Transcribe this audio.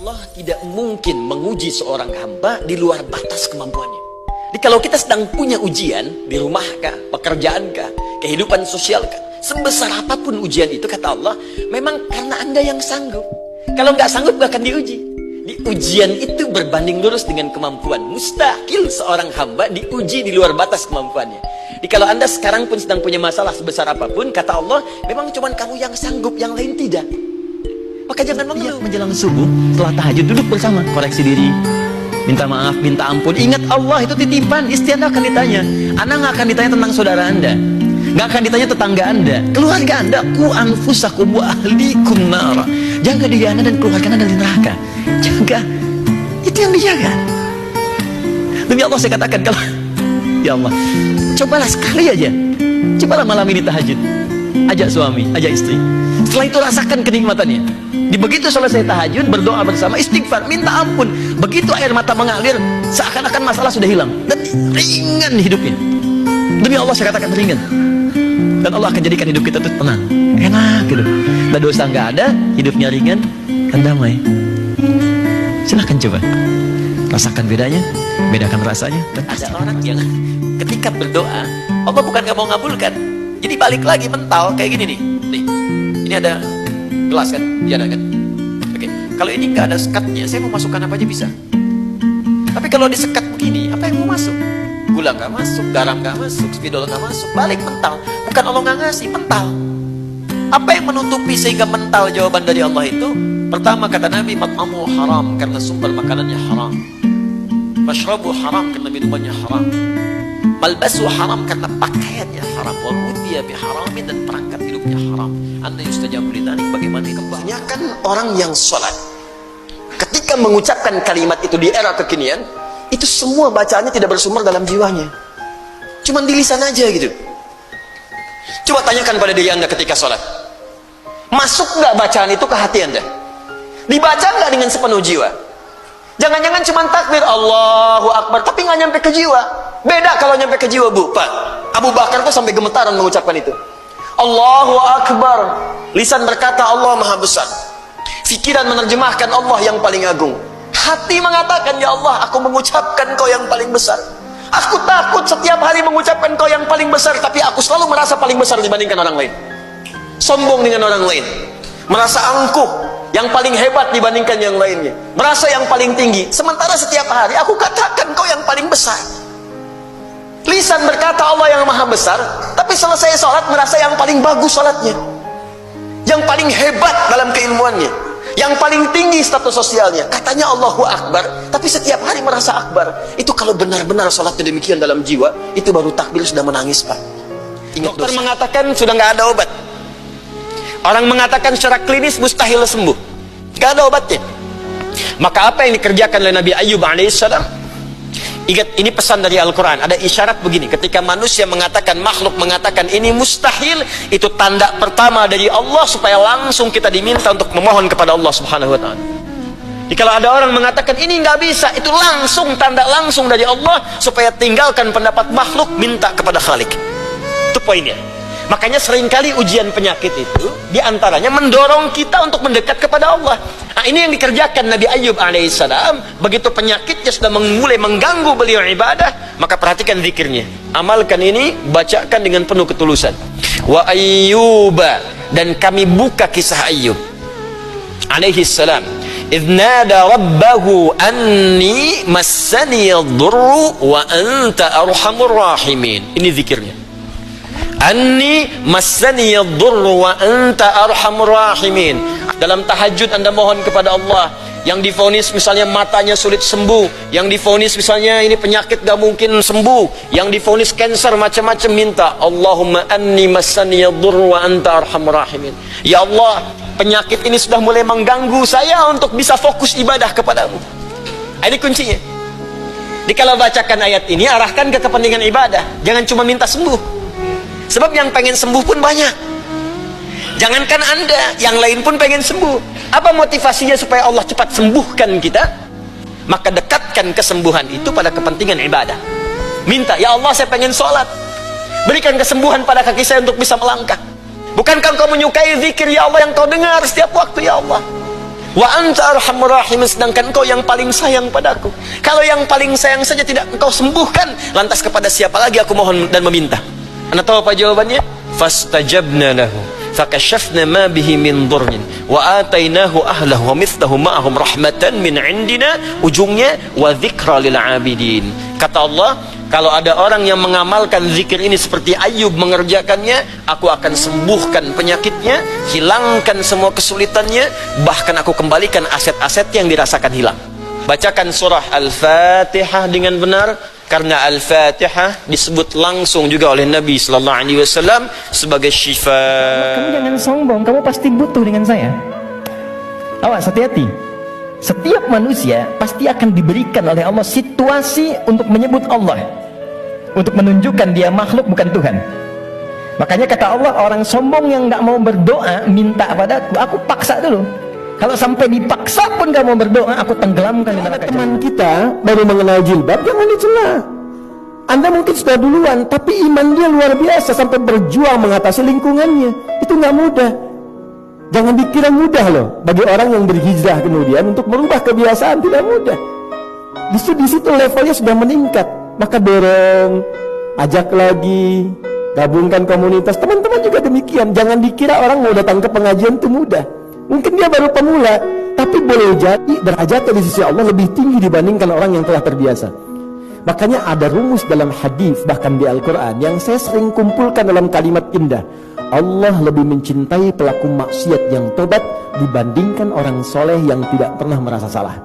Allah tidak mungkin menguji seorang hamba di luar batas kemampuannya. Jadi kalau kita sedang punya ujian di rumah kah, pekerjaan kah, kehidupan sosial kah, sebesar apapun ujian itu, kata Allah, memang karena Anda yang sanggup. Kalau nggak sanggup nggak akan diuji. Di ujian itu berbanding lurus dengan kemampuan. Mustahil seorang hamba diuji di luar batas kemampuannya. Jadi kalau Anda sekarang pun sedang punya masalah sebesar apapun, kata Allah, memang cuma kamu yang sanggup, yang lain tidak. Maka jangan mengeluh. Menjelang subuh, setelah tahajud, duduk bersama, koreksi diri, minta maaf, minta ampun. Ingat Allah itu titipan, istiadah akan ditanya. Anda nggak akan ditanya tentang saudara Anda, nggak akan ditanya tetangga Anda, keluarga Anda. Ku anfusakum wa ahlikum nara. Jaga diri Anda dan keluarga Anda dari neraka. Jaga, itu yang dijaga. Demi Allah saya katakan, kalau ya Allah, cobalah sekali aja, cobalah malam ini tahajud, ajak suami, ajak istri. Setelah itu rasakan kenikmatannya. Di begitu selesai tahajud, berdoa bersama, istighfar, minta ampun. Begitu air mata mengalir, seakan-akan masalah sudah hilang dan ringan hidupnya. Demi Allah saya katakan ringan. Dan Allah akan jadikan hidup kita itu tenang, enak gitu. Dan dosa nggak ada, hidupnya ringan dan damai. Silahkan coba, rasakan bedanya, bedakan rasanya. Dan ada orang yang ketika berdoa, Allah bukan nggak mau ngabulkan, jadi balik lagi mental kayak gini nih. Nih, ini ada gelas kan, iya ada kan. Oke, kalau ini nggak ada sekatnya, saya mau masukkan apa aja bisa. Tapi kalau disekat begini, apa yang mau masuk? Gula nggak masuk, garam nggak masuk, spidol nggak masuk, balik mental. Bukan Allah nggak ngasih, mental. Apa yang menutupi sehingga mental jawaban dari Allah itu? Pertama kata Nabi, mat'amu haram, karena sumber makanannya haram. Mashrabu haram, karena minumannya haram. Malbasu haram, karena pakaiannya haram. Wa ghudhiya biharamin, dan perangkat hidupnya haram. Anna yustajabu lidzalik, bagaimana kembalinya kan orang yang sholat ketika mengucapkan kalimat itu di era kekinian, itu semua bacaannya tidak bersumber dalam jiwanya, cuman di lisan aja gitu. Coba tanyakan pada diri Anda ketika sholat, masuk nggak bacaan itu ke hati Anda? Dibaca nggak dengan sepenuh jiwa? Jangan-jangan cuma takbir Allahu Akbar, tapi nggak nyampe ke jiwa. Beda kalau nyampe ke jiwa, Bu. Pak Abu Bakar tuh sampai gemetaran mengucapkan itu. Allahu Akbar, lisan berkata Allah Maha Besar, fikiran menerjemahkan Allah yang paling agung, hati mengatakan, ya Allah, aku mengucapkan Kau yang paling besar. Aku takut setiap hari mengucapkan Kau yang paling besar, tapi aku selalu merasa paling besar dibandingkan orang lain. Sombong dengan orang lain, merasa angkuh, yang paling hebat dibandingkan yang lainnya, merasa yang paling tinggi. Sementara setiap hari aku katakan Kau yang paling besar. Lisan berkata Allah yang Maha Besar, tapi selesai sholat merasa yang paling bagus sholatnya, yang paling hebat dalam keilmuannya, yang paling tinggi status sosialnya. Katanya Allahu Akbar, tapi setiap hari merasa Akbar. Itu kalau benar-benar sholatnya demikian dalam jiwa, itu baru takbir sudah menangis, Pak. Ingat, dokter mengatakan sudah nggak ada obat. Orang mengatakan secara klinis mustahil sembuh, nggak ada obatnya. Maka apa yang dikerjakan oleh Nabi Ayyub alaihissalam? Ingat, ini pesan dari Al-Quran. Ada isyarat begini, ketika manusia mengatakan, makhluk mengatakan ini mustahil, itu tanda pertama dari Allah supaya langsung kita diminta untuk memohon kepada Allah subhanahu wa ta'ala. Jadi kalau ada orang mengatakan ini nggak bisa, itu langsung tanda langsung dari Allah supaya tinggalkan pendapat makhluk, minta kepada Khalik. Itu poinnya. Makanya seringkali ujian penyakit itu diantaranya mendorong kita untuk mendekat kepada Allah. Nah, ini yang dikerjakan Nabi Ayyub alaihissalam. Begitu penyakitnya sudah mulai mengganggu beliau ibadah, maka perhatikan zikirnya, amalkan ini, bacakan dengan penuh ketulusan. Wa Ayyuba, dan kami buka kisah Ayyub alaihissalam, idnada rabbahu anni massani yadurru wa anta arhamur rahimin. Ini zikirnya, anni massani yadurru wa anta arhamur rahimin. Dalam tahajud Anda mohon kepada Allah, yang divonis misalnya matanya sulit sembuh, yang divonis misalnya ini penyakit gak mungkin sembuh, yang divonis cancer macam-macam, minta Allahumma anni massani yadurru wa anta arhamur rahimin. Ya Allah, penyakit ini sudah mulai mengganggu saya untuk bisa fokus ibadah kepadamu. Ini kuncinya. Jadi kalau bacakan ayat ini, arahkan ke kepentingan ibadah, jangan cuma minta sembuh. Sebab yang pengen sembuh pun banyak. Jangankan Anda, yang lain pun pengen sembuh. Apa motivasinya supaya Allah cepat sembuhkan kita? Maka dekatkan kesembuhan itu pada kepentingan ibadah. Minta, ya Allah saya pengen sholat, berikan kesembuhan pada kaki saya untuk bisa melangkah. Bukankah Engkau menyukai zikir ya Allah yang Kau dengar setiap waktu ya Allah? Wa anta arhamur rahimin, sedangkan engkau yang paling sayang padaku. Kalau yang paling sayang saja tidak engkau sembuhkan, lantas kepada siapa lagi aku mohon dan meminta? Anda tahu apa jawabannya? Fastajabna lahu fakashafna ma bihi min dhurrin wa atainahu ahlahu wa mithlahum ma'ahum rahmatan min indina. Ujungnya wa dzikra lil abidin. Kata Allah, kalau ada orang yang mengamalkan zikir ini seperti Ayub mengerjakannya, aku akan sembuhkan penyakitnya, hilangkan semua kesulitannya, bahkan aku kembalikan aset-aset yang dirasakan hilang. Bacakan surah Al-Fatihah dengan benar, karena Al-Fatihah disebut langsung juga oleh Nabi sallallahu alaihi wasallam sebagai syifa. Kamu jangan sombong, kamu pasti butuh dengan saya. Awas, hati-hati. Setiap manusia pasti akan diberikan oleh Allah situasi untuk menyebut Allah, untuk menunjukkan dia makhluk bukan Tuhan. Makanya kata Allah, orang sombong yang tidak mau berdoa minta padaku, aku paksa dulu. Kalau sampai dipaksa pun gak mau berdoa, aku tenggelamkan di neraka. Teman kita baru mengenal jilbab, jangan dicela. Anda mungkin sudah duluan, tapi iman dia luar biasa sampai berjuang mengatasi lingkungannya. Itu nggak mudah. Jangan dikira mudah loh bagi orang yang berhijrah kemudian untuk merubah kebiasaan, tidak mudah. Justru di situ levelnya sudah meningkat. Maka dorong, ajak lagi, gabungkan komunitas. Teman-teman juga demikian. Jangan dikira orang mau datang ke pengajian itu mudah. Mungkin dia baru pemula, tapi boleh jadi derajatnya di sisi Allah lebih tinggi dibandingkan orang yang telah terbiasa. Makanya ada rumus dalam hadis, bahkan di Al-Quran, yang saya sering kumpulkan dalam kalimat indah. Allah lebih mencintai pelaku maksiat yang tobat dibandingkan orang soleh yang tidak pernah merasa salah.